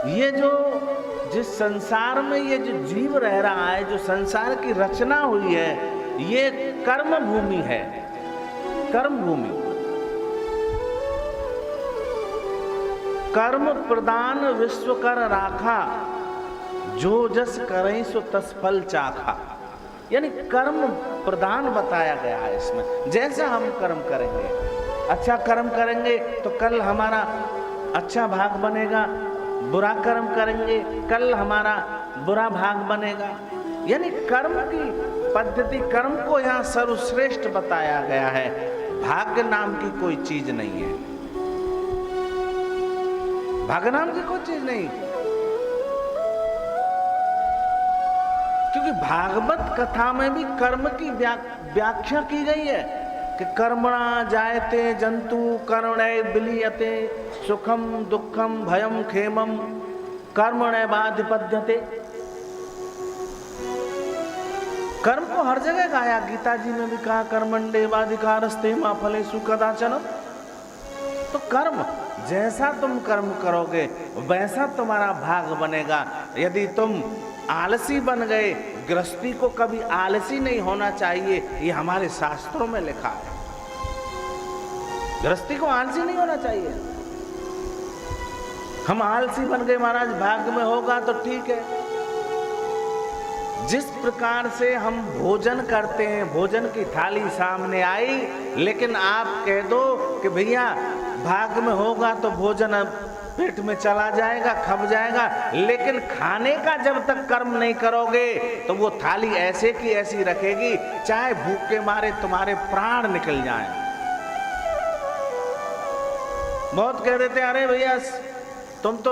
ये जो जिस संसार में ये जो जीव रह रहा है, जो संसार की रचना हुई है, ये कर्म भूमि है, कर्म भूमि। कर्म प्रदान विश्व कर राखा, जो जस करें सो तस फल चाखा। यानी कर्म प्रदान बताया गया है इसमें। जैसा हम कर्म करेंगे, अच्छा कर्म करेंगे तो कल हमारा अच्छा भाग बनेगा, बुरा कर्म करेंगे कल हमारा बुरा भाग बनेगा। यानी कर्म की पद्धति, कर्म को यहाँ सर्वश्रेष्ठ बताया गया है। भाग्य नाम की कोई चीज नहीं है, भाग्य नाम की कोई चीज नहीं। क्योंकि भागवत कथा में भी कर्म की व्याख्या की गई है कि कर्मणा जायते जंतु कर्मणे विलीयते सुखम दुखम भयम खेमम कर्मण्येवाधिपद्यते। कर्म को हर जगह गाया, गीता जी में भी कहा कर्मण्येवाधिकारस्ते मा फलेषु कदाचन। तो कर्म, जैसा तुम कर्म करोगे वैसा तुम्हारा भाग बनेगा। यदि तुम आलसी बन गए, गृहस्थी को कभी आलसी नहीं होना चाहिए, ये हमारे शास्त्रों में लिखा है। गृहस्थी को आलसी नहीं होना चाहिए। हम आलसी बन गए महाराज, भाग्य में होगा तो ठीक है। जिस प्रकार से हम भोजन करते हैं, भोजन की थाली सामने आई, लेकिन आप कह दो कि भैया भाग्य में होगा तो भोजन पेट में चला जाएगा, खप जाएगा, लेकिन खाने का जब तक कर्म नहीं करोगे तो वो थाली ऐसे की ऐसी रखेगी, चाहे भूख के मारे तुम्हारे प्राण निकल जाएं। बहुत कह देते अरे भैया तुम तो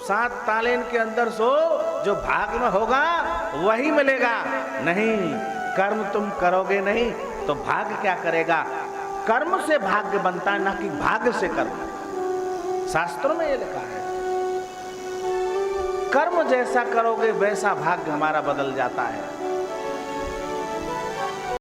7 तालेन के अंदर सो, जो भाग्य में होगा वही मिलेगा। नहीं, कर्म तुम करोगे नहीं तो भाग्य क्या करेगा? कर्म से भाग्य बनता है, ना कि भाग्य से कर्म। शास्त्रों में ये लिखा है, कर्म जैसा करोगे वैसा भाग्य हमारा बदल जाता है।